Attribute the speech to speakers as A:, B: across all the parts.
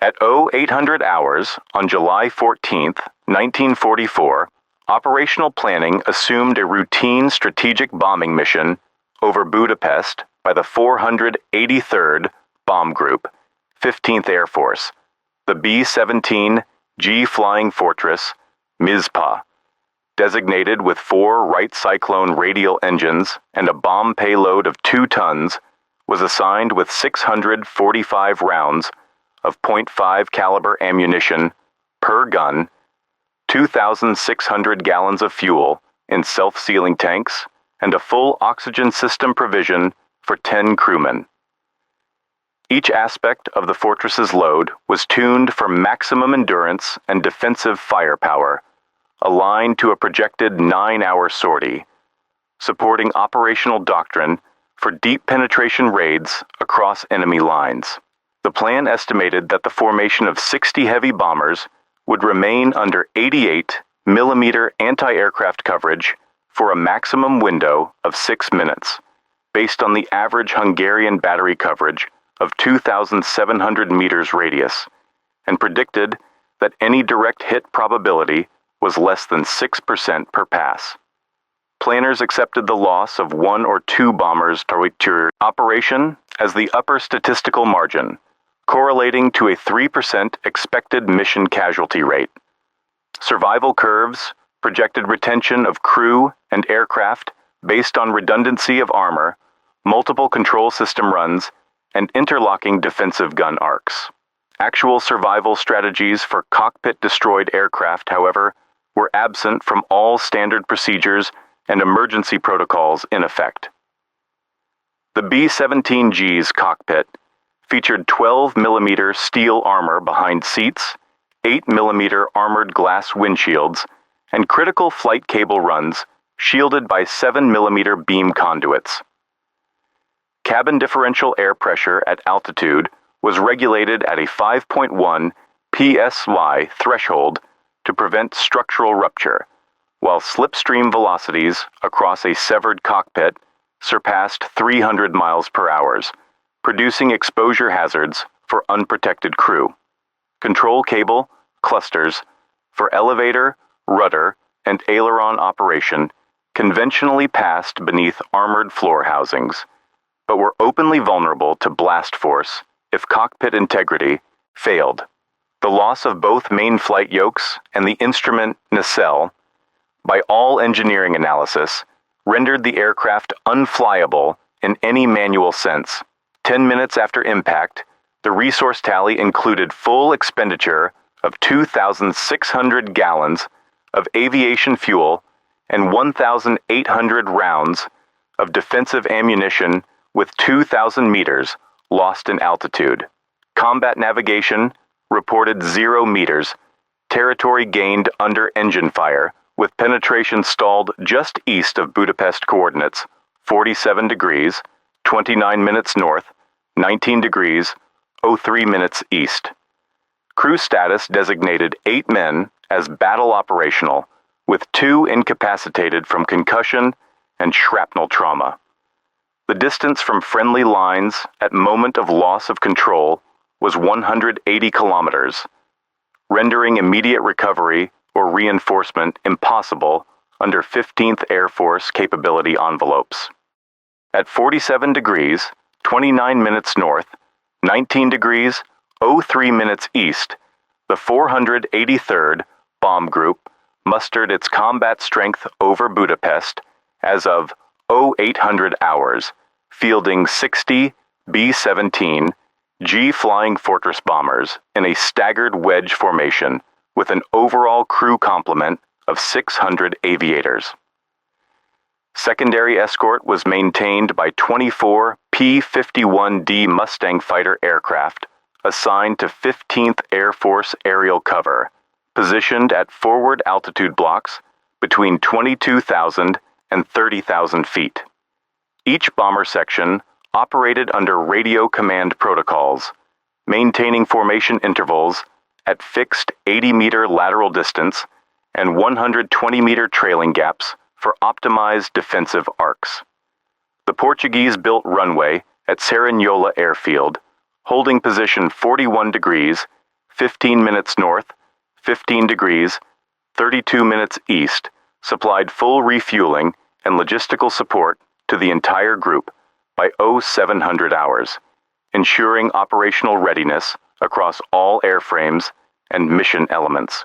A: At 0800 hours on July 14, 1944, operational planning assumed a routine strategic bombing mission over Budapest by the 483rd Bomb Group, 15th Air Force, the B-17G Flying Fortress, Mizpah, designated with 4 Wright Cyclone radial engines and a bomb payload of 2 tons, was assigned with 645 rounds of .5 caliber ammunition per gun, 2,600 gallons of fuel in self-sealing tanks, and a full oxygen system provision for 10 crewmen. Each aspect of the fortress's load was tuned for maximum endurance and defensive firepower, aligned to a projected 9-hour sortie, supporting operational doctrine for deep penetration raids across enemy lines. The plan estimated that the formation of 60 heavy bombers would remain under 88mm anti-aircraft coverage for a maximum window of 6 minutes, based on the average Hungarian battery coverage of 2,700 meters radius, and predicted that any direct hit probability was less than 6% per pass. Planners accepted the loss of 1 or 2 bombers to operation as the upper statistical margin, correlating to a 3% expected mission casualty rate. Survival curves projected retention of crew and aircraft based on redundancy of armor, multiple control system runs, and interlocking defensive gun arcs. Actual survival strategies for cockpit-destroyed aircraft, however, were absent from all standard procedures and emergency protocols in effect. The B-17G's cockpit featured 12mm steel armor behind seats, 8mm armored glass windshields, and critical flight cable runs shielded by 7mm beam conduits. Cabin differential air pressure at altitude was regulated at a 5.1 psi threshold to prevent structural rupture, while slipstream velocities across a severed cockpit surpassed 300 miles per hour, producing exposure hazards for unprotected crew. Control cable clusters for elevator, rudder, and aileron operation conventionally passed beneath armored floor housings, but were openly vulnerable to blast force if cockpit integrity failed. The loss of both main flight yokes and the instrument nacelle, by all engineering analysis, rendered the aircraft unflyable in any manual sense. 10 minutes after impact, the resource tally included full expenditure of 2,600 gallons of aviation fuel and 1,800 rounds of defensive ammunition with 2,000 meters lost in altitude. Combat navigation reported 0 meters, territory gained under engine fire, with penetration stalled just east of Budapest coordinates, 47 degrees, 29 minutes north, 19 degrees, 03 minutes east. Crew status designated 8 men as battle operational, with 2 incapacitated from concussion and shrapnel trauma. The distance from friendly lines at moment of loss of control was 180 kilometers, rendering immediate recovery or reinforcement impossible under 15th Air Force capability envelopes. At 47 degrees, 29 minutes north, 19 degrees, 03 minutes east, the 483rd Bomb Group mustered its combat strength over Budapest as of 0800 hours, fielding 60 B-17G Flying Fortress bombers in a staggered wedge formation with an overall crew complement of 600 aviators. Secondary escort was maintained by 24 P-51D Mustang fighter aircraft assigned to 15th Air Force aerial cover, positioned at forward altitude blocks between 22,000 and 30,000 feet. Each bomber section operated under radio command protocols, maintaining formation intervals at fixed 80-meter lateral distance and 120-meter trailing gaps for optimized defensive arcs. The Portuguese-built runway at Cerignola Airfield, holding position 41 degrees, 15 minutes north, 15 degrees, 32 minutes east, supplied full refueling and logistical support to the entire group by 0700 hours, ensuring operational readiness across all airframes and mission elements.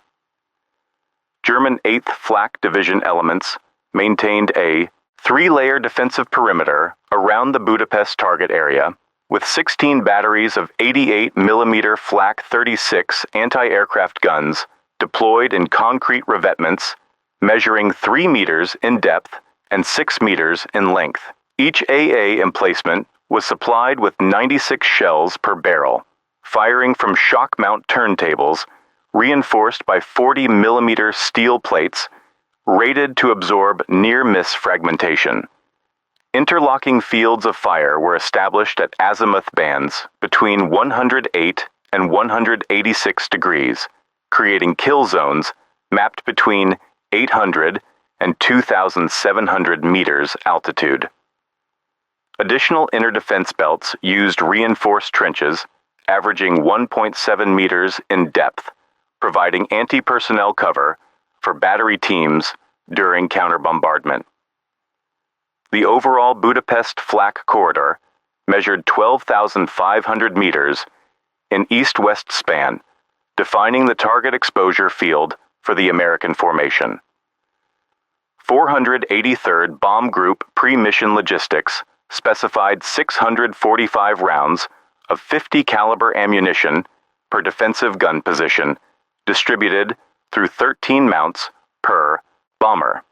A: German 8th Flak Division elements maintained a 3-layer defensive perimeter around the Budapest target area, with 16 batteries of 88mm Flak 36 anti-aircraft guns deployed in concrete revetments measuring 3 meters in depth and 6 meters in length. Each AA emplacement was supplied with 96 shells per barrel, firing from shock mount turntables reinforced by 40mm steel plates rated to absorb near-miss fragmentation. Interlocking fields of fire were established at azimuth bands between 108 and 186 degrees, creating kill zones mapped between 800 and 2,700 meters altitude. Additional inner defense belts used reinforced trenches, averaging 1.7 meters in depth, providing anti-personnel cover for battery teams during counter-bombardment. The overall Budapest Flak corridor measured 12,500 meters in east-west span, defining the target exposure field for the American formation. 483rd Bomb Group Pre-Mission Logistics specified 645 rounds of 50 caliber ammunition per defensive gun position, distributed through 13 mounts per bomber.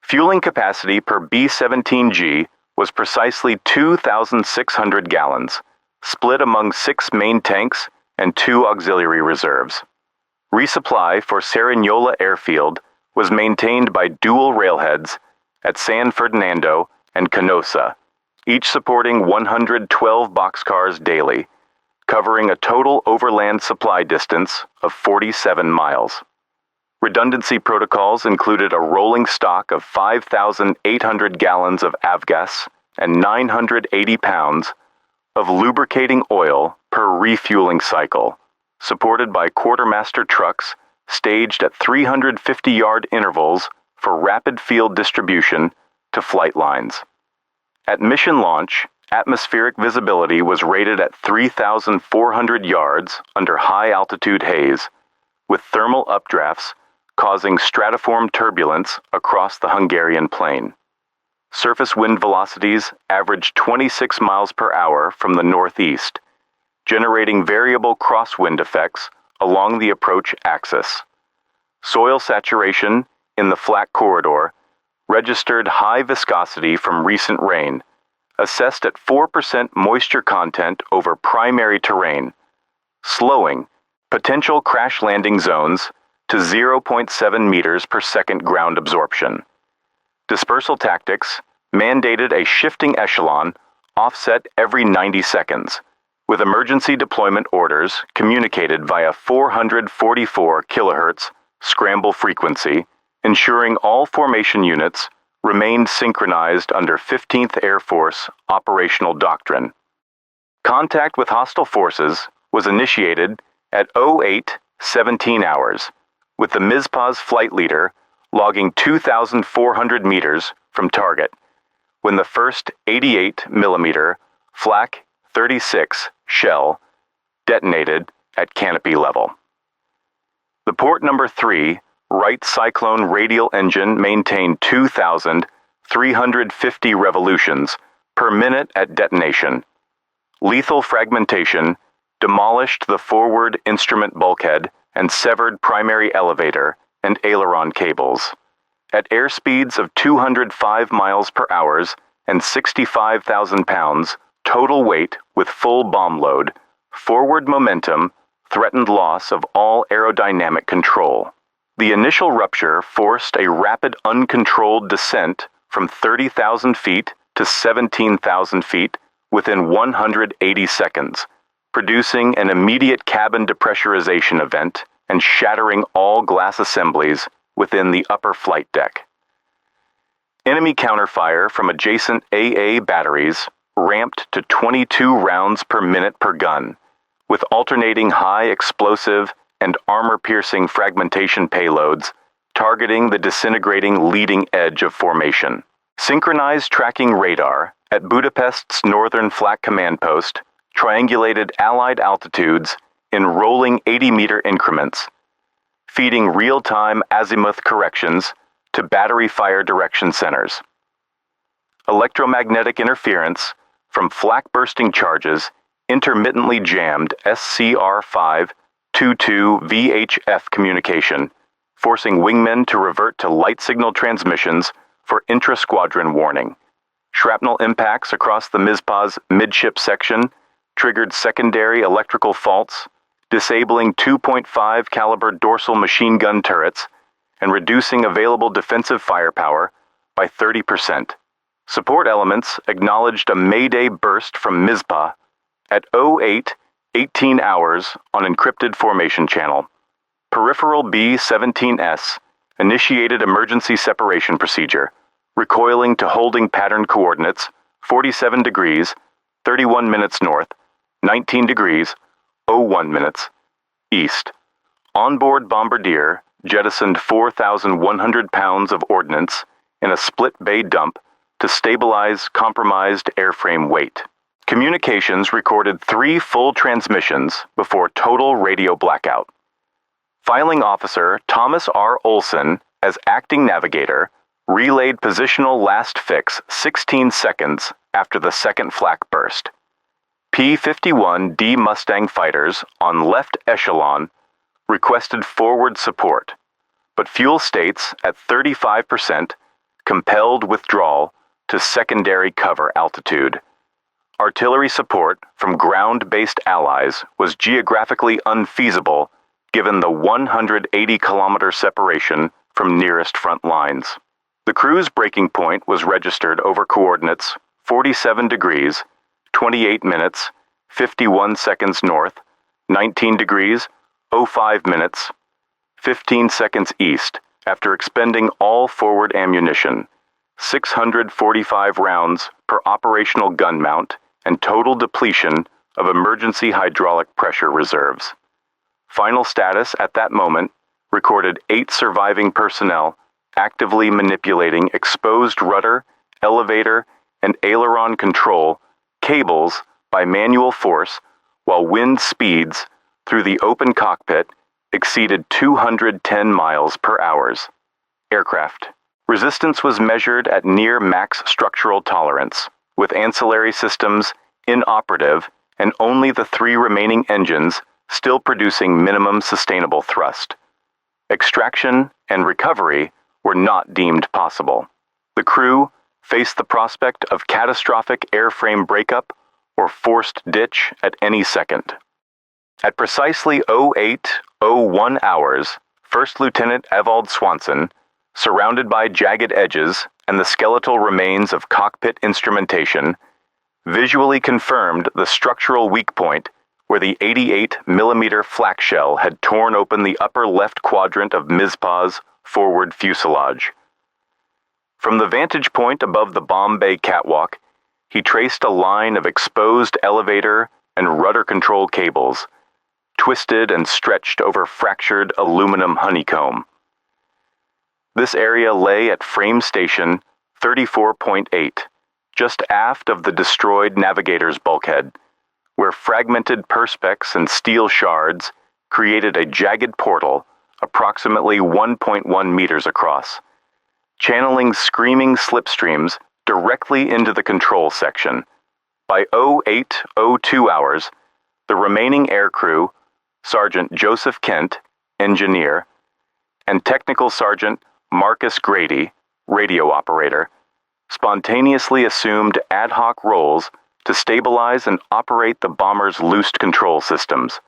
A: Fueling capacity per B-17G was precisely 2,600 gallons, split among 6 main tanks and 2 auxiliary reserves. Resupply for Cerignola Airfield was maintained by dual railheads at San Ferdinando and Canossa, each supporting 112 boxcars daily, covering a total overland supply distance of 47 miles. Redundancy protocols included a rolling stock of 5,800 gallons of avgas and 980 pounds of lubricating oil per refueling cycle, supported by quartermaster trucks staged at 350-yard intervals for rapid field distribution to flight lines. At mission launch, atmospheric visibility was rated at 3,400 yards under high-altitude haze, with thermal updrafts causing stratiform turbulence across the Hungarian plain. Surface wind velocities averaged 26 miles per hour from the northeast, generating variable crosswind effects along the approach axis. Soil saturation in the Flak corridor registered high viscosity from recent rain, assessed at 4% moisture content over primary terrain, slowing potential crash landing zones to 0.7 meters per second ground absorption. Dispersal tactics mandated a shifting echelon offset every 90 seconds, with emergency deployment orders communicated via 444 kHz scramble frequency, ensuring all formation units remained synchronized under 15th Air Force operational doctrine. Contact with hostile forces was initiated at 08:17 hours, with the Mizpah's flight leader logging 2,400 meters from target, when the first 88mm Flak 36 shell detonated at canopy level. The port number 3 Wright Cyclone radial engine maintained 2,350 revolutions per minute at detonation. Lethal fragmentation demolished the forward instrument bulkhead and severed primary elevator and aileron cables. At airspeeds of 205 miles per hour and 65,000 pounds total weight with full bomb load, forward momentum threatened loss of all aerodynamic control. The initial rupture forced a rapid uncontrolled descent from 30,000 feet to 17,000 feet within 180 seconds, producing an immediate cabin depressurization event and shattering all glass assemblies within the upper flight deck. Enemy counterfire from adjacent AA batteries ramped to 22 rounds per minute per gun, with alternating high explosive and armor-piercing fragmentation payloads targeting the disintegrating leading edge of formation. Synchronized tracking radar at Budapest's northern Flak command post triangulated Allied altitudes in rolling 80-meter increments, feeding real-time azimuth corrections to battery fire direction centers. Electromagnetic interference from flak-bursting charges intermittently jammed SCR-522 VHF communication, forcing wingmen to revert to light signal transmissions for intra-squadron warning. Shrapnel impacts across the Mizpah's midship section triggered secondary electrical faults, disabling 2.5 caliber dorsal machine gun turrets and reducing available defensive firepower by 30%. Support elements acknowledged a Mayday burst from Mizpah at 08:18 hours on encrypted formation channel. Peripheral B-17S initiated emergency separation procedure, recoiling to holding pattern coordinates 47 degrees, 31 minutes north, 19 degrees, 01 minutes east. Onboard bombardier jettisoned 4,100 pounds of ordnance in a split bay dump to stabilize compromised airframe weight. Communications recorded 3 full transmissions before total radio blackout. Filing officer Thomas R. Olson, as acting navigator, relayed positional last fix 16 seconds after the second flak burst. P-51D Mustang fighters on left echelon requested forward support, but fuel states at 35% compelled withdrawal to secondary cover altitude. Artillery support from ground-based allies was geographically unfeasible given the 180-kilometer separation from nearest front lines. The crew's breaking point was registered over coordinates 47 degrees, 28 minutes, 51 seconds north, 19 degrees, 05 minutes, 15 seconds east after expending all forward ammunition, 645 rounds per operational gun mount, and total depletion of emergency hydraulic pressure reserves. Final status at that moment recorded 8 surviving personnel actively manipulating exposed rudder, elevator, and aileron control cables by manual force while wind speeds through the open cockpit exceeded 210 miles per hour. Aircraft. Resistance was measured at near max structural tolerance, with ancillary systems inoperative and only the 3 remaining engines still producing minimum sustainable thrust. Extraction and recovery were not deemed possible. The crew faced the prospect of catastrophic airframe breakup or forced ditch at any second. At precisely 08:01 hours, First Lieutenant Evald Swanson, surrounded by jagged edges and the skeletal remains of cockpit instrumentation, visually confirmed the structural weak point where the 88mm flak shell had torn open the upper left quadrant of Mizpah's forward fuselage. From the vantage point above the bomb bay catwalk, he traced a line of exposed elevator and rudder control cables, twisted and stretched over fractured aluminum honeycomb. This area lay at frame station 34.8, just aft of the destroyed navigator's bulkhead, where fragmented perspex and steel shards created a jagged portal approximately 1.1 meters across, channeling screaming slipstreams directly into the control section. By 08:02 hours, the remaining aircrew, Sergeant Joseph Kent, engineer, and Technical Sergeant Marcus Grady, radio operator, spontaneously assumed ad hoc roles to stabilize and operate the bomber's loosed control systems.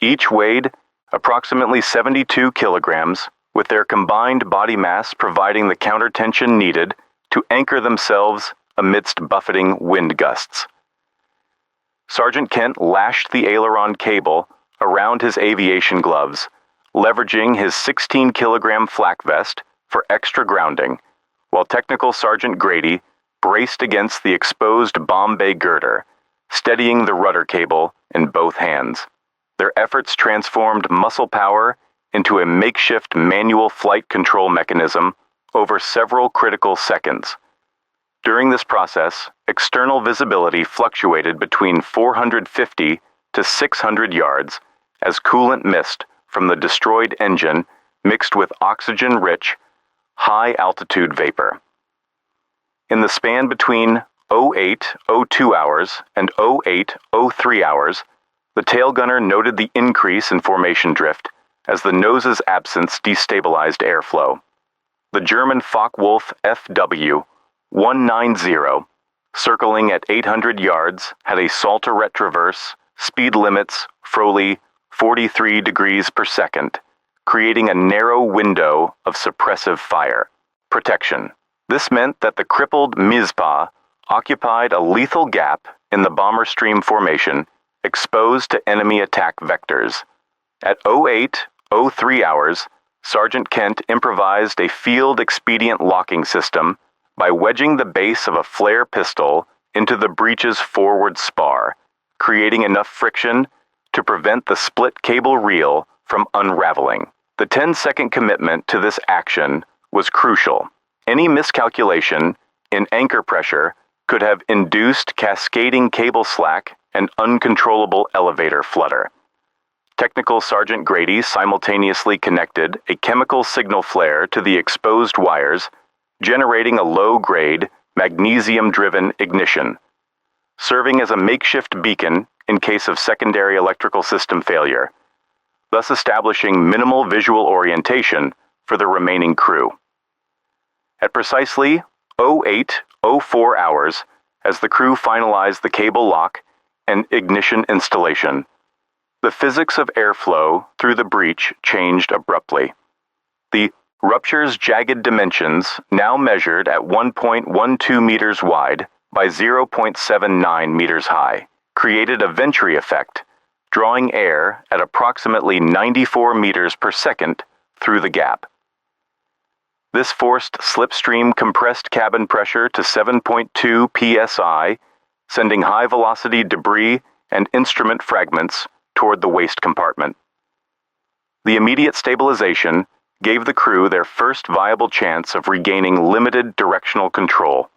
A: Each weighed approximately 72 kilograms, with their combined body mass providing the countertension needed to anchor themselves amidst buffeting wind gusts. Sergeant Kent lashed the aileron cable around his aviation gloves, leveraging his 16-kilogram flak vest for extra grounding, while Technical Sergeant Grady braced against the exposed bomb bay girder, steadying the rudder cable in both hands. Their efforts transformed muscle power into a makeshift manual flight control mechanism over several critical seconds. During this process, external visibility fluctuated between 450 to 600 yards as coolant mist from the destroyed engine mixed with oxygen-rich, high-altitude vapor. In the span between 08:02 hours and 08:03 hours, the tail gunner noted the increase in formation drift as the nose's absence destabilized airflow. The German Focke-Wulf FW-190, circling at 800 yards, had a Salter retroverse, speed limits, Froli, 43 degrees per second, creating a narrow window of suppressive fire. Protection. This meant that the crippled Mizpah occupied a lethal gap in the bomber stream formation, exposed to enemy attack vectors. At 08:03 hours, Sergeant Kent improvised a field-expedient locking system by wedging the base of a flare pistol into the breech's forward spar, creating enough friction to prevent the split cable reel from unraveling. The 10-second commitment to this action was crucial. Any miscalculation in anchor pressure could have induced cascading cable slack and uncontrollable elevator flutter. Technical Sergeant Grady simultaneously connected a chemical signal flare to the exposed wires, generating a low-grade, magnesium-driven ignition, serving as a makeshift beacon in case of secondary electrical system failure, thus establishing minimal visual orientation for the remaining crew. At precisely 08:04 hours, as the crew finalized the cable lock and ignition installation, the physics of airflow through the breech changed abruptly. The rupture's jagged dimensions, now measured at 1.12 meters wide by 0.79 meters high, created a venturi effect, drawing air at approximately 94 meters per second through the gap. This forced slipstream compressed cabin pressure to 7.2 psi, sending high-velocity debris and instrument fragments toward the waste compartment. The immediate stabilization gave the crew their first viable chance of regaining limited directional control,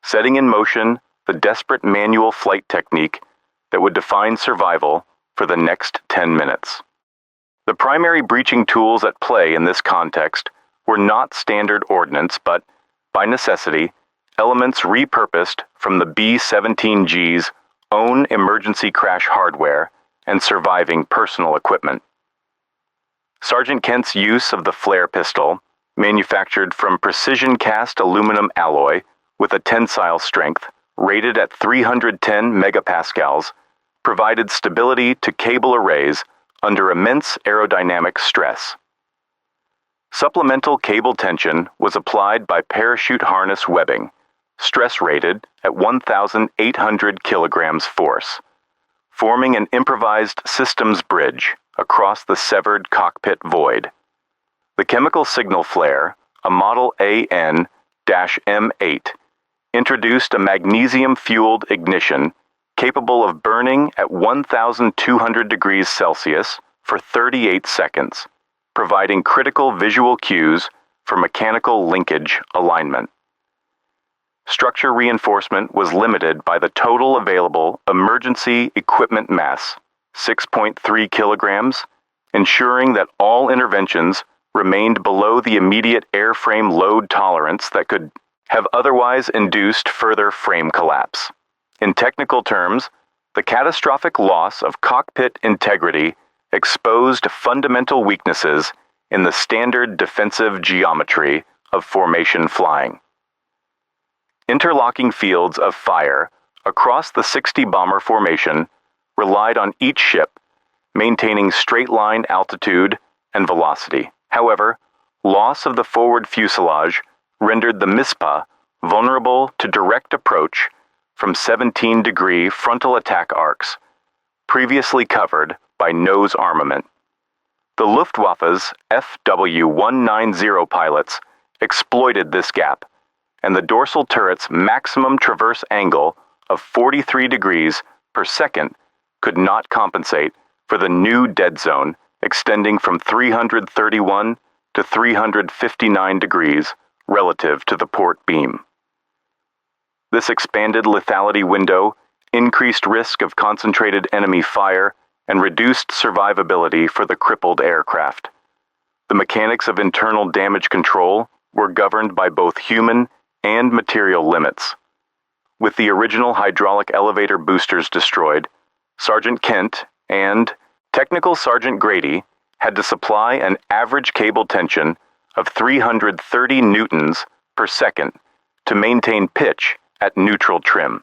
A: setting in motion the desperate manual flight technique that would define survival for the next 10 minutes. The primary breaching tools at play in this context were not standard ordnance, but, by necessity, elements repurposed from the B-17G's own emergency crash hardware and surviving personal equipment. Sergeant Kent's use of the flare pistol, manufactured from precision-cast aluminum alloy with a tensile strength rated at 310 megapascals, provided stability to cable arrays under immense aerodynamic stress. Supplemental cable tension was applied by parachute harness webbing, stress-rated at 1,800 kilograms force, forming an improvised systems bridge across the severed cockpit void. The chemical signal flare, a Model AN-M8, introduced a magnesium-fueled ignition capable of burning at 1,200 degrees Celsius for 38 seconds, providing critical visual cues for mechanical linkage alignment. Structure reinforcement was limited by the total available emergency equipment mass, 6.3 kilograms, ensuring that all interventions remained below the immediate airframe load tolerance that could have otherwise induced further frame collapse. In technical terms, the catastrophic loss of cockpit integrity exposed fundamental weaknesses in the standard defensive geometry of formation flying. Interlocking fields of fire across the 60-bomber formation relied on each ship maintaining straight-line altitude and velocity. However, loss of the forward fuselage rendered the Mizpah vulnerable to direct approach from 17-degree frontal attack arcs, previously covered by nose armament. The Luftwaffe's FW-190 pilots exploited this gap, and the dorsal turret's maximum traverse angle of 43 degrees per second could not compensate for the new dead zone extending from 331 to 359 degrees relative to the port beam. This expanded lethality window increased risk of concentrated enemy fire and reduced survivability for the crippled aircraft. The mechanics of internal damage control were governed by both human and material limits. With the original hydraulic elevator boosters destroyed, Sergeant Kent and Technical Sergeant Grady had to supply an average cable tension of 330 newtons per second to maintain pitch at neutral trim.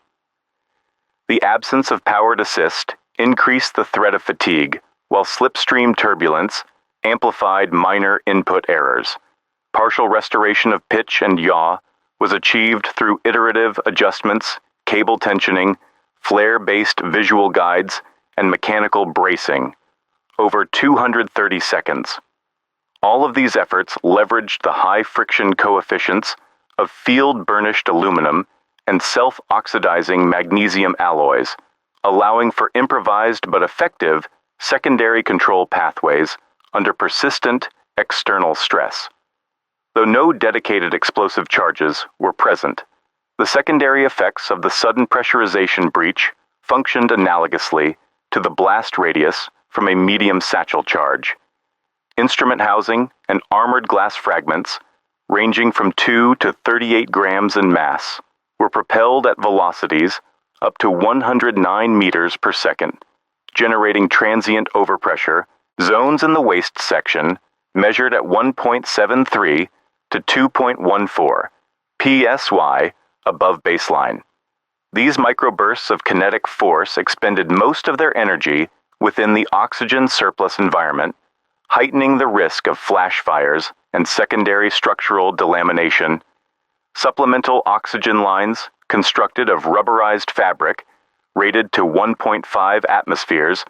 A: The absence of powered assist increased the threat of fatigue, while slipstream turbulence amplified minor input errors. Partial restoration of pitch and yaw was achieved through iterative adjustments, cable tensioning, flare-based visual guides, and mechanical bracing over 230 seconds. All of these efforts leveraged the high friction coefficients of field-burnished aluminum and self-oxidizing magnesium alloys, allowing for improvised but effective secondary control pathways under persistent external stress. Though no dedicated explosive charges were present, the secondary effects of the sudden pressurization breach functioned analogously to the blast radius from a medium satchel charge. Instrument housing and armored glass fragments, ranging from 2 to 38 grams in mass, were propelled at velocities up to 109 meters per second, generating transient overpressure zones in the waist section measured at 1.73 to 2.14 psi above baseline. These microbursts of kinetic force expended most of their energy within the oxygen surplus environment, heightening the risk of flash fires and secondary structural delamination. Supplemental oxygen lines, constructed of rubberized fabric, rated to 1.5 atmospheres,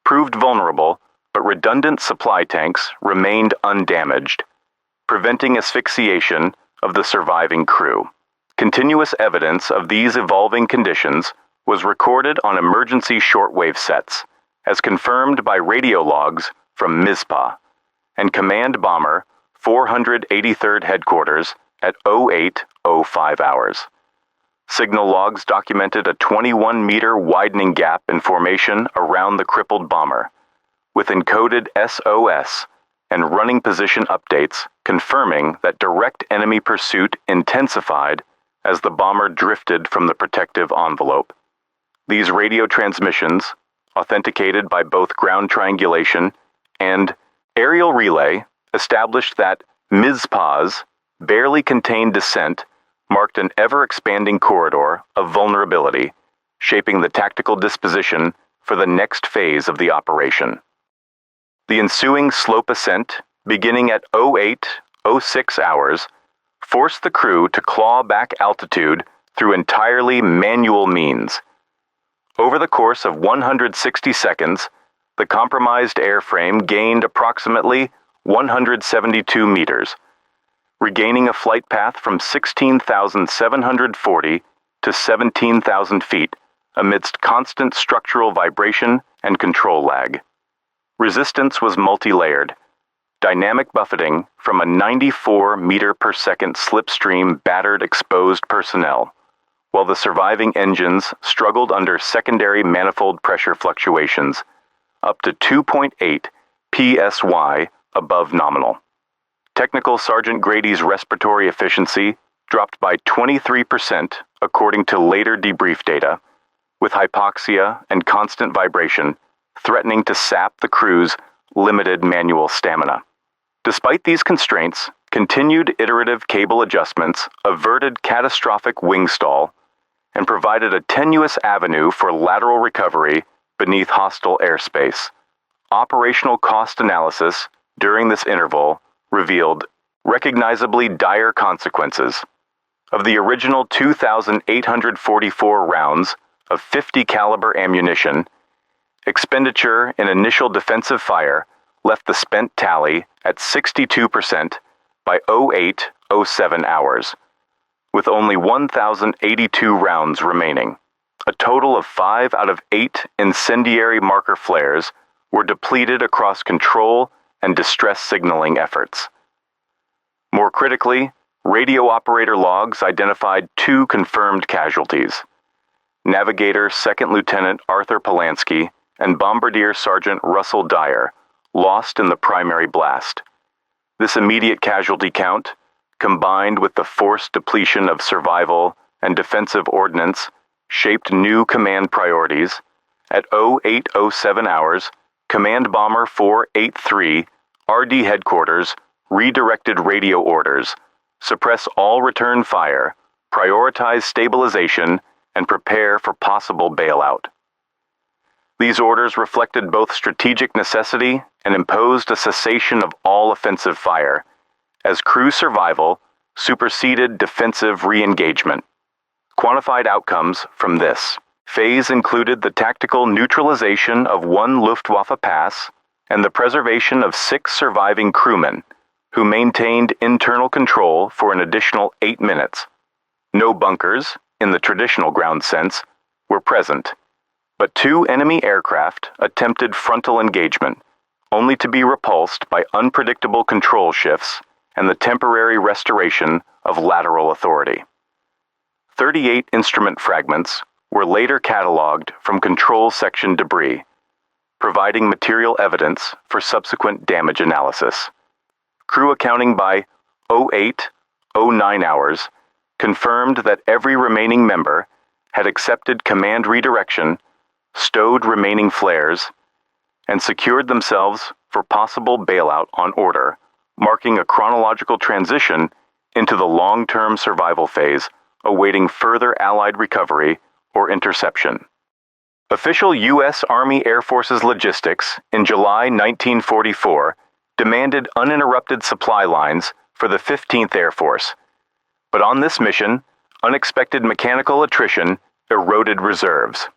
A: proved vulnerable, but redundant supply tanks remained undamaged, preventing asphyxiation of the surviving crew. Continuous evidence of these evolving conditions was recorded on emergency shortwave sets, as confirmed by radio logs from Mizpah and Command Bomber 483rd Headquarters at 08:05 hours. Signal logs documented a 21-meter widening gap in formation around the crippled bomber, with encoded SOS and running position updates confirming that direct enemy pursuit intensified as the bomber drifted from the protective envelope. These radio transmissions, authenticated by both ground triangulation and aerial relay, established that Mizpah's barely contained descent marked an ever-expanding corridor of vulnerability, shaping the tactical disposition for the next phase of the operation. The ensuing slope ascent, beginning at 08:06 hours, forced the crew to claw back altitude through entirely manual means. Over the course of 160 seconds, the compromised airframe gained approximately 172 meters, regaining a flight path from 16,740 to 17,000 feet amidst constant structural vibration and control lag. Resistance was multi-layered. Dynamic buffeting from a 94 meter per second slipstream battered exposed personnel, while the surviving engines struggled under secondary manifold pressure fluctuations up to 2.8 psi above nominal. Technical Sergeant Grady's respiratory efficiency dropped by 23% according to later debrief data, with hypoxia and constant vibration threatening to sap the crew's limited manual stamina. Despite these constraints, continued iterative cable adjustments averted catastrophic wing stall and provided a tenuous avenue for lateral recovery beneath hostile airspace. Operational cost analysis during this interval revealed recognizably dire consequences. Of the original 2,844 rounds of 50 caliber ammunition, expenditure in initial defensive fire left the spent tally at 62% by 08:07 hours, with only 1,082 rounds remaining. A total of 5 out of 8 incendiary marker flares were depleted across control and distress signaling efforts. More critically, radio operator logs identified 2 confirmed casualties: Navigator Second Lieutenant Arthur Polanski and Bombardier Sergeant Russell Dyer, lost in the primary blast. This immediate casualty count, combined with the forced depletion of survival and defensive ordnance, shaped new command priorities. At 0807 hours, Command Bomber 483, RD Headquarters, redirected radio orders: suppress all return fire, prioritize stabilization, and prepare for possible bailout. These orders reflected both strategic necessity and imposed a cessation of all offensive fire, as crew survival superseded defensive re-engagement. Quantified outcomes from this phase included the tactical neutralization of 1 Luftwaffe pass and the preservation of 6 surviving crewmen, who maintained internal control for an additional 8 minutes. No bunkers, in the traditional ground sense, were present, but 2 enemy aircraft attempted frontal engagement, only to be repulsed by unpredictable control shifts and the temporary restoration of lateral authority. 38 instrument fragments were later catalogued from control section debris, providing material evidence for subsequent damage analysis. Crew accounting by 0809 hours confirmed that every remaining member had accepted command redirection, stowed remaining flares, and secured themselves for possible bailout on order, marking a chronological transition into the long-term survival phase, awaiting further Allied recovery or interception. Official U.S. Army Air Force's logistics in July 1944 demanded uninterrupted supply lines for the 15th Air Force, but on this mission, unexpected mechanical attrition eroded reserves.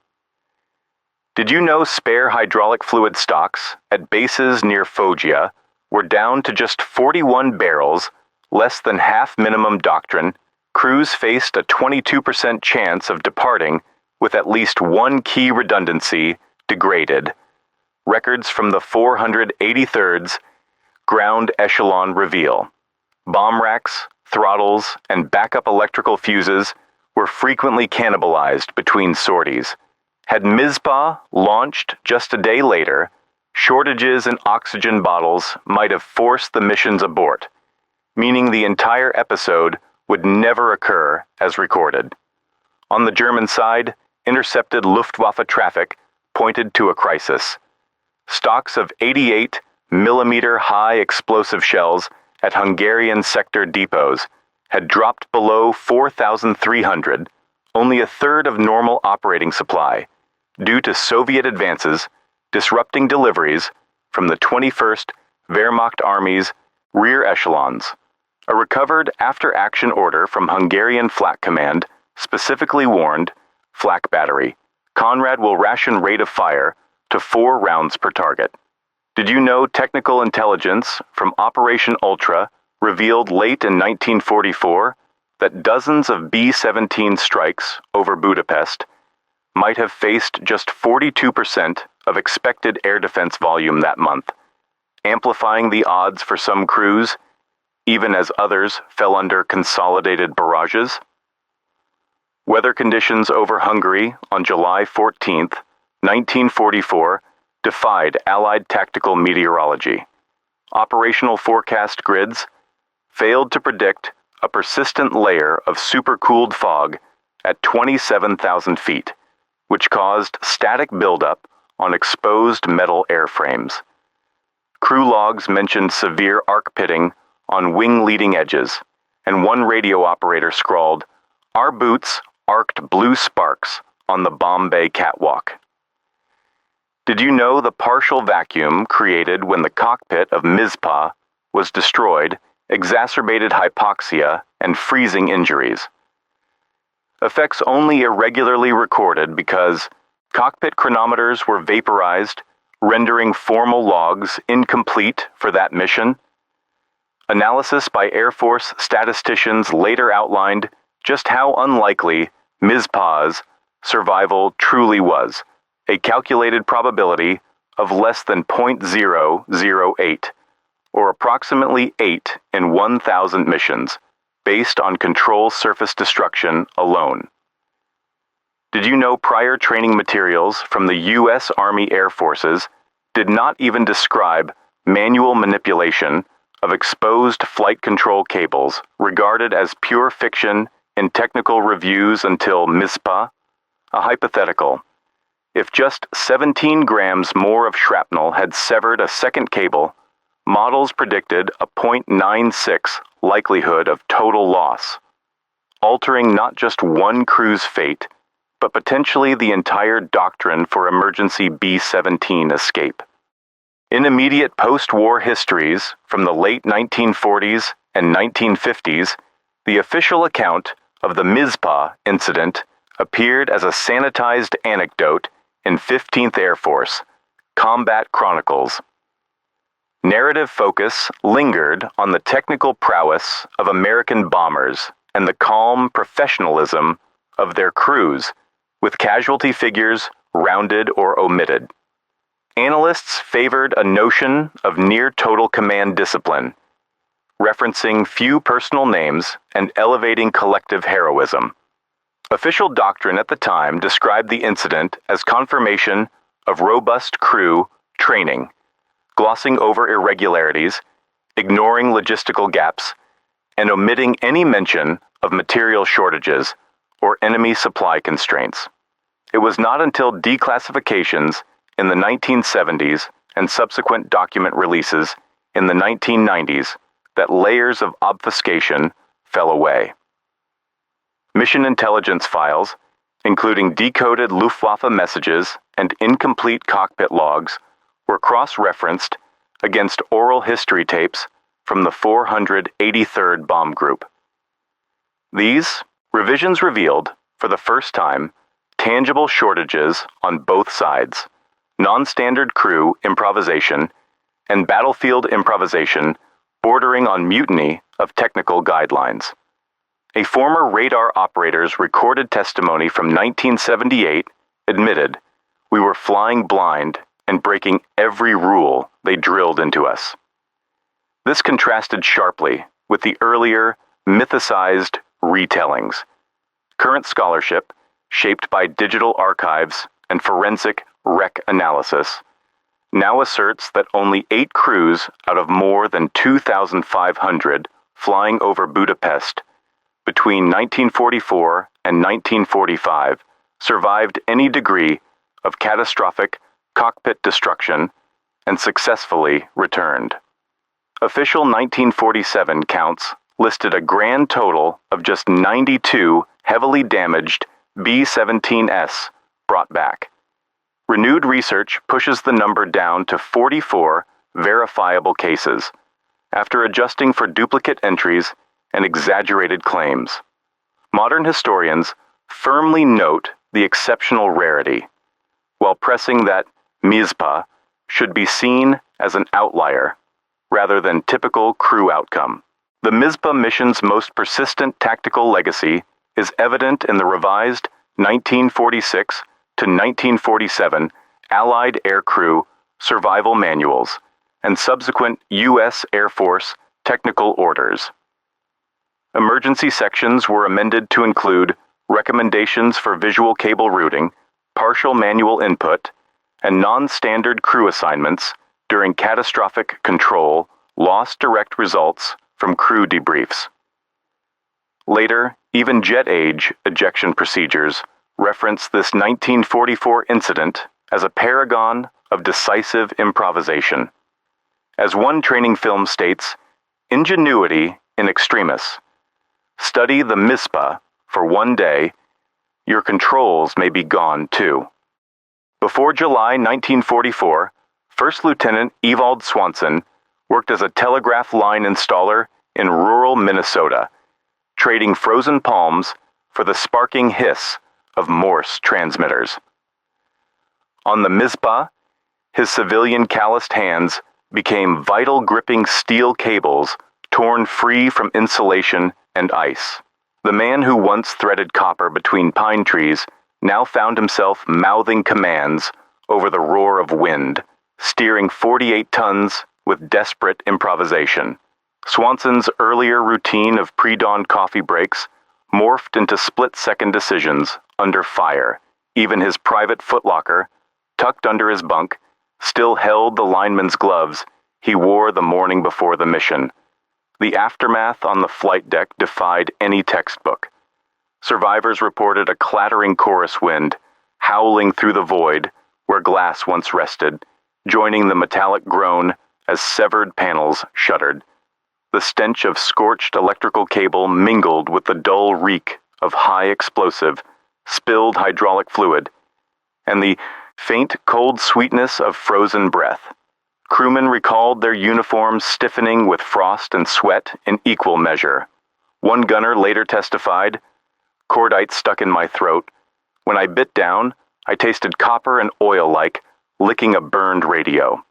A: Did you know spare hydraulic fluid stocks at bases near Foggia were down to just 41 barrels, less than half minimum doctrine? Crews faced a 22% chance of departing with at least 1 key redundancy degraded. Records from the 483rd's Ground Echelon reveal. Bomb racks, throttles, and backup electrical fuses were frequently cannibalized between sorties. Had Mizpah launched just a day later, shortages in oxygen bottles might have forced the mission's abort, meaning the entire episode would never occur as recorded. On the German side, intercepted Luftwaffe traffic pointed to a crisis. Stocks of 88mm high explosive shells at Hungarian sector depots had dropped below 4,300, only a third of normal operating supply, due to Soviet advances disrupting deliveries from the 21st Wehrmacht Army's rear echelons. A recovered after-action order from Hungarian Flak Command specifically warned, Flak Battery, Conrad will ration rate of fire to 4 rounds per target. Did you know technical intelligence from Operation Ultra revealed late in 1944 that dozens of B-17 strikes over Budapest might have faced just 42% of expected air defense volume that month, amplifying the odds for some crews, even as others fell under consolidated barrages? Weather conditions over Hungary on July 14, 1944, defied Allied tactical meteorology. Operational forecast grids failed to predict a persistent layer of supercooled fog at 27,000 feet, which caused static buildup on exposed metal airframes. Crew logs mentioned severe arc pitting on wing leading edges, and one radio operator scrawled, "Our boots arced blue sparks on the bomb bay catwalk." Did you know the partial vacuum created when the cockpit of Mizpah was destroyed exacerbated hypoxia and freezing injuries? Effects only irregularly recorded because cockpit chronometers were vaporized, rendering formal logs incomplete for that mission. Analysis by Air Force statisticians later outlined just how unlikely Mizpah's survival truly was, a calculated probability of less than 0.008, or approximately 8 in 1,000 missions, based on control surface destruction alone. Did you know prior training materials from the U.S. Army Air Forces did not even describe manual manipulation of exposed flight control cables, regarded as pure fiction in technical reviews until Mizpah? A hypothetical. If just 17 grams more of shrapnel had severed a second cable, models predicted a 0.96 likelihood of total loss, altering not just one crew's fate, but potentially the entire doctrine for emergency B-17 escape. In immediate post-war histories from the late 1940s and 1950s, the official account of the Mizpah incident appeared as a sanitized anecdote in 15th Air Force, Combat Chronicles. Narrative focus lingered on the technical prowess of American bombers and the calm professionalism of their crews, with casualty figures rounded or omitted. Analysts favored a notion of near-total command discipline, referencing few personal names and elevating collective heroism. Official doctrine at the time described the incident as confirmation of robust crew training, glossing over irregularities, ignoring logistical gaps, and omitting any mention of material shortages or enemy supply constraints. It was not until declassifications in the 1970s and subsequent document releases in the 1990s that layers of obfuscation fell away. Mission intelligence files, including decoded Luftwaffe messages and incomplete cockpit logs, were cross-referenced against oral history tapes from the 483rd Bomb Group. These revisions revealed, for the first time, tangible shortages on both sides, non-standard crew improvisation and battlefield improvisation bordering on mutiny of technical guidelines. A former radar operator's recorded testimony from 1978 admitted, "We were flying blind and breaking every rule they drilled into us." This contrasted sharply with the earlier, mythicized retellings. Current scholarship, shaped by digital archives and forensic wreck analysis, now asserts that only 8 crews out of more than 2,500 flying over Budapest between 1944 and 1945 survived any degree of catastrophic cockpit destruction and successfully returned. Official 1947 counts listed a grand total of just 92 heavily damaged B-17s brought back. Renewed research pushes the number down to 44 verifiable cases, after adjusting for duplicate entries and exaggerated claims. Modern historians firmly note the exceptional rarity, while pressing that Mizpah should be seen as an outlier rather than typical crew outcome. The Mizpah mission's most persistent tactical legacy is evident in the revised 1946 to 1947 Allied aircrew survival manuals and subsequent U.S. Air Force technical orders. Emergency sections were amended to include recommendations for visual cable routing, partial manual input, and non-standard crew assignments during catastrophic control lost direct results from crew debriefs. Later, even jet-age ejection procedures reference this 1944 incident as a paragon of decisive improvisation. As one training film states, ingenuity in extremis. Study the Mizpah for one day, your controls may be gone too. Before July 1944, First Lieutenant Ewald Swanson worked as a telegraph line installer in rural Minnesota, trading frozen palms for the sparking hiss of Morse transmitters. On the Mizpah, his civilian calloused hands became vital gripping steel cables torn free from insulation and ice. The man who once threaded copper between pine trees now found himself mouthing commands over the roar of wind, steering 48 tons with desperate improvisation. Swanson's earlier routine of pre-dawn coffee breaks morphed into split-second decisions under fire. Even his private footlocker, tucked under his bunk, still held the lineman's gloves he wore the morning before the mission. The aftermath on the flight deck defied any textbook. Survivors reported a clattering chorus wind, howling through the void where glass once rested, joining the metallic groan as severed panels shuddered. The stench of scorched electrical cable mingled with the dull reek of high explosive, spilled hydraulic fluid, and the faint cold sweetness of frozen breath. Crewmen recalled their uniforms stiffening with frost and sweat in equal measure. One gunner later testified, "Cordite stuck in my throat. When I bit down, I tasted copper and oil like licking a burned radio."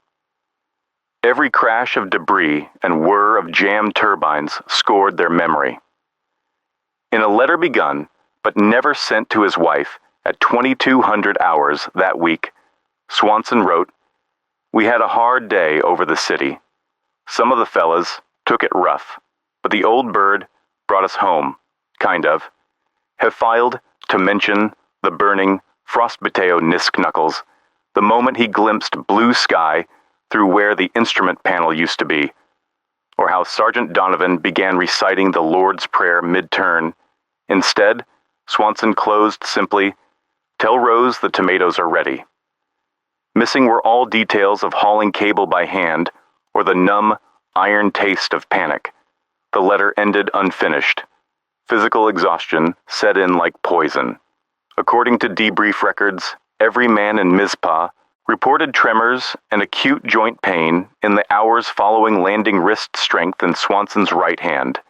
A: Every crash of debris and whir of jammed turbines scored their memory. In a letter begun, but never sent to his wife, at 2200 hours that week, Swanson wrote, "We had a hard day over the city. Some of the fellas took it rough, but the old bird brought us home, kind of. Have filed to mention the burning frostbiteo Nisk knuckles, the moment he glimpsed blue sky through where the instrument panel used to be, or how Sergeant Donovan began reciting the Lord's Prayer mid-turn. Instead, Swanson closed simply, 'Tell Rose the tomatoes are ready.' Missing were all details of hauling cable by hand or the numb, iron taste of panic. The letter ended unfinished. Physical exhaustion set in like poison. According to debrief records, every man in Mizpah reported tremors and acute joint pain in the hours following landing wrist strength in Swanson's right hand,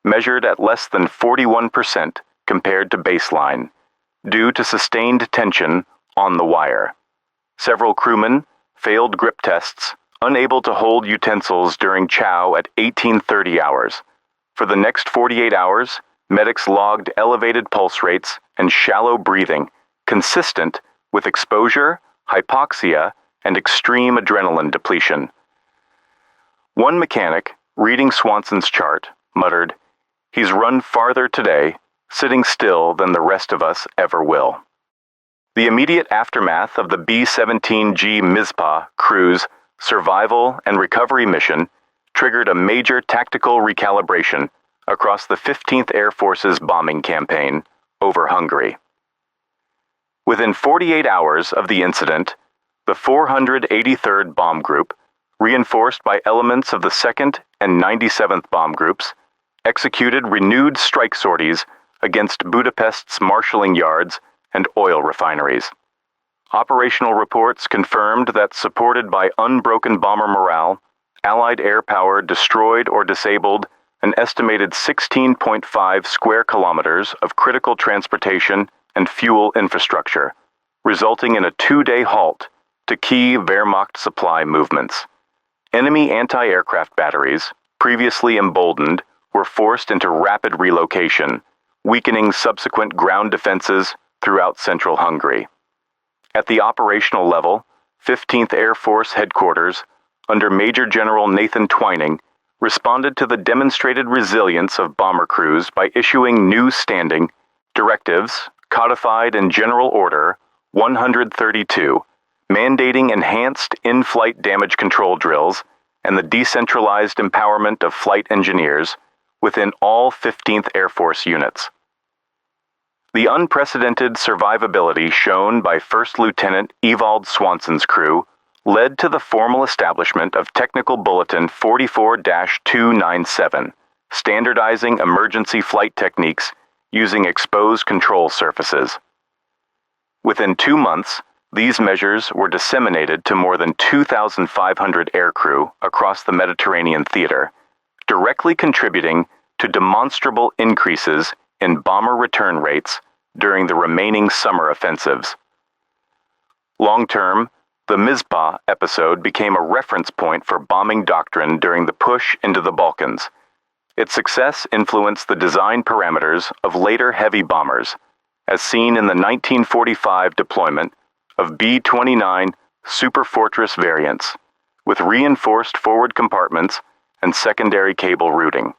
A: measured at less than 41% compared to baseline, due to sustained tension on the wire. Several crewmen failed grip tests, unable to hold utensils during chow at 1830 hours. For the next 48 hours, medics logged elevated pulse rates and shallow breathing, consistent with exposure, hypoxia, and extreme adrenaline depletion. One mechanic, reading Swanson's chart, muttered, "He's run farther today, sitting still, than the rest of us ever will." The immediate aftermath of the B-17G Mizpah crew's survival and recovery mission triggered a major tactical recalibration across the 15th Air Force's bombing campaign over Hungary. Within 48 hours of the incident, the 483rd Bomb Group, reinforced by elements of the 2nd and 97th Bomb Groups, executed renewed strike sorties against Budapest's marshalling yards and oil refineries. Operational reports confirmed that, supported by unbroken bomber morale, Allied air power destroyed or disabled an estimated 16.5 square kilometers of critical transportation and fuel infrastructure, resulting in a 2-day halt to key Wehrmacht supply movements. Enemy anti-aircraft batteries, previously emboldened, were forced into rapid relocation, weakening subsequent ground defenses throughout central Hungary. At the operational level, 15th Air Force Headquarters, under Major General Nathan Twining, responded to the demonstrated resilience of bomber crews by issuing new standing directives codified in General Order 132, mandating enhanced in-flight damage control drills and the decentralized empowerment of flight engineers within all 15th Air Force units. The unprecedented survivability shown by First Lieutenant Ewald Swanson's crew led to the formal establishment of Technical Bulletin 44-297, standardizing emergency flight techniques using exposed control surfaces. Within 2 months, these measures were disseminated to more than 2,500 aircrew across the Mediterranean theater, directly contributing to demonstrable increases in bomber return rates during the remaining summer offensives. Long-term, the Mizpah episode became a reference point for bombing doctrine during the push into the Balkans. Its success influenced the design parameters of later heavy bombers, as seen in the 1945 deployment of B-29 superfortress variants, with reinforced forward compartments and secondary cable routing.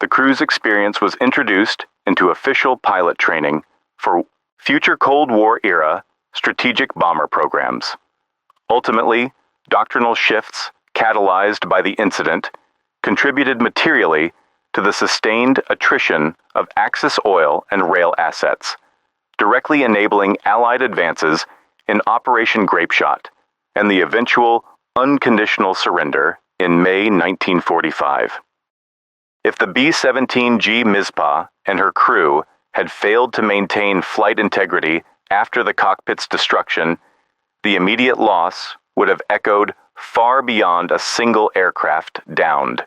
A: The crew's experience was introduced into official pilot training for future Cold War-era strategic bomber programs. Ultimately, doctrinal shifts catalyzed by the incident contributed materially to the sustained attrition of Axis oil and rail assets, directly enabling Allied advances in Operation Grapeshot and the eventual unconditional surrender in May 1945. If the B-17G Mizpah and her crew had failed to maintain flight integrity after the cockpit's destruction, the immediate loss would have echoed far beyond a single aircraft downed.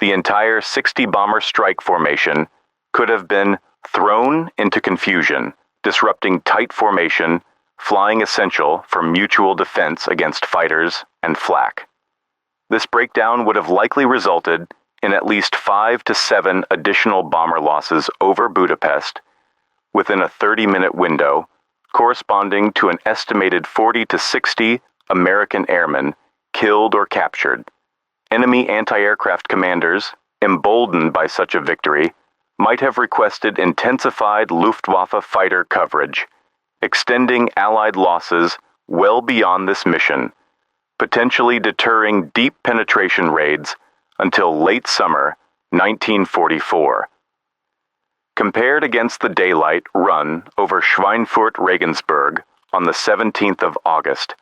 A: The entire 60-bomber strike formation could have been thrown into confusion, disrupting tight formation, flying essential for mutual defense against fighters and flak. This breakdown would have likely resulted in at least 5 to 7 additional bomber losses over Budapest within a 30-minute window, corresponding to an estimated 40 to 60 American airmen killed or captured. Enemy anti-aircraft commanders, emboldened by such a victory, might have requested intensified Luftwaffe fighter coverage, extending Allied losses well beyond this mission, potentially deterring deep penetration raids until late summer 1944. Compared against the daylight run over Schweinfurt-Regensburg on the 17th of August,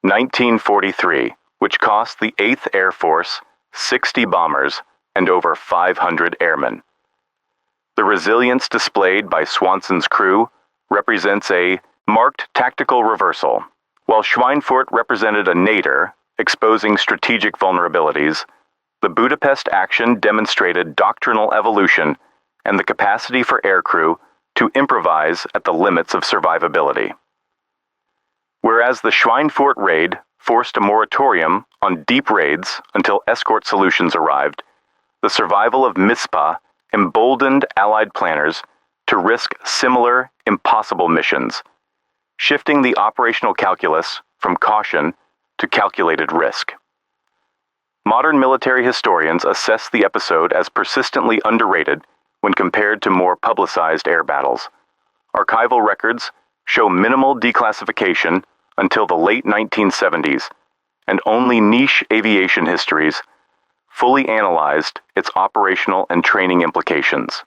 A: 1943, which cost the 8th Air Force 60 bombers and over 500 airmen. The resilience displayed by Swanson's crew represents a marked tactical reversal. While Schweinfurt represented a nadir, exposing strategic vulnerabilities, the Budapest action demonstrated doctrinal evolution and the capacity for aircrew to improvise at the limits of survivability. Whereas the Schweinfurt raid forced a moratorium on deep raids until escort solutions arrived, the survival of Mizpah emboldened Allied planners to risk similar, impossible missions, shifting the operational calculus from caution to calculated risk. Modern military historians assess the episode as persistently underrated when compared to more publicized air battles. Archival records show minimal declassification until the late 1970s, and only niche aviation histories fully analyzed its operational and training implications.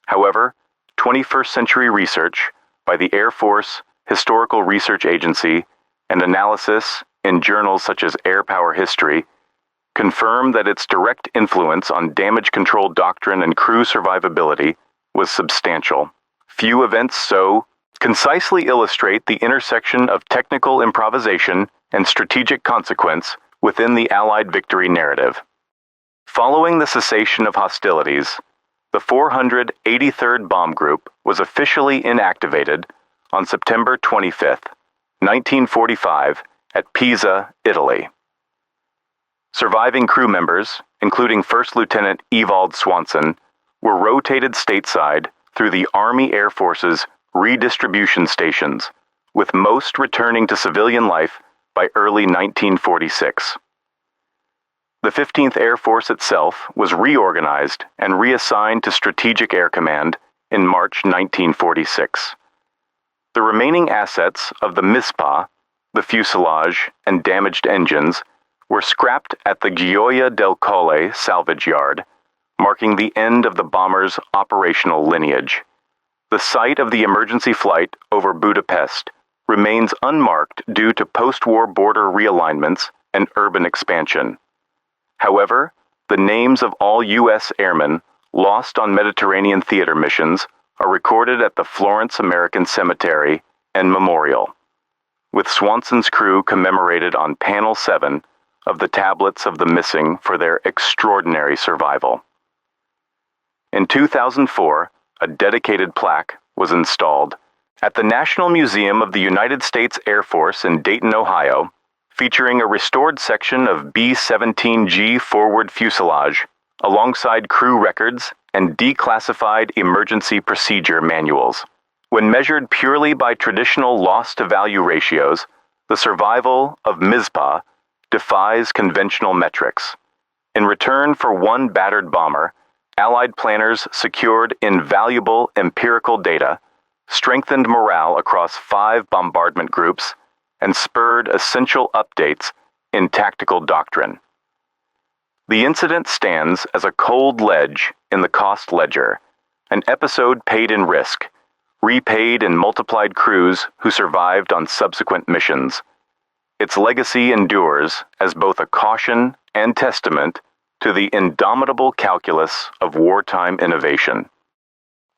A: However, 21st century research by the Air Force Historical Research Agency and analysis in journals such as Air Power History confirm that its direct influence on damage control doctrine and crew survivability was substantial. Few events so concisely illustrate the intersection of technical improvisation and strategic consequence within the Allied victory narrative. Following the cessation of hostilities, the 483rd Bomb Group was officially inactivated on September 25, 1945, at Pisa, Italy. Surviving crew members, including First Lieutenant Ewald Swanson, were rotated stateside through the Army Air Force's redistribution stations, with most returning to civilian life by early 1946. The 15th Air Force itself was reorganized and reassigned to Strategic Air Command in March 1946. The remaining assets of the Mizpah, the fuselage, and damaged engines were scrapped at the Gioia del Colle salvage yard, marking the end of the bomber's operational lineage. The site of the emergency flight over Budapest remains unmarked due to post-war border realignments and urban expansion. However, the names of all U.S. airmen lost on Mediterranean theater missions are recorded at the Florence American Cemetery and Memorial, with Swanson's crew commemorated on Panel 7 of the tablets of the missing for their extraordinary survival. In 2004, a dedicated plaque was installed at the National Museum of the United States Air Force in Dayton, Ohio, featuring a restored section of B-17G forward fuselage, alongside crew records and declassified emergency procedure manuals. When measured purely by traditional loss-to-value ratios, The survival of Mizpah defies conventional metrics. In return for one battered bomber, Allied planners secured invaluable empirical data, strengthened morale across 5 bombardment groups, and spurred essential updates in tactical doctrine. The incident stands as a cold ledge in the cost ledger, an episode paid in risk, repaid in multiplied crews who survived on subsequent missions. Its legacy endures as both a caution and testament to the indomitable calculus of wartime innovation.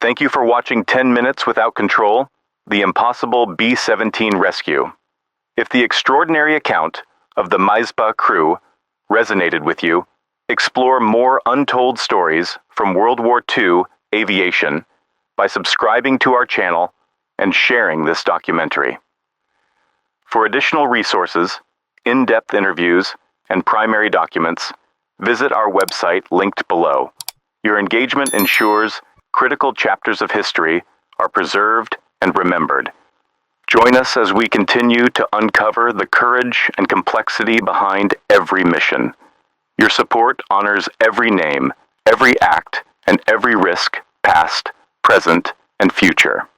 A: Thank you for watching 10 Minutes Without Control, the impossible B-17 rescue. If the extraordinary account of the Mizpah crew resonated with you, explore more untold stories from World War II aviation by subscribing to our channel and sharing this documentary. For additional resources, in-depth interviews, and primary documents, visit our website linked below. Your engagement ensures critical chapters of history are preserved and remembered. Join us as we continue to uncover the courage and complexity behind every mission. Your support honors every name, every act, and every risk, past, present, and future.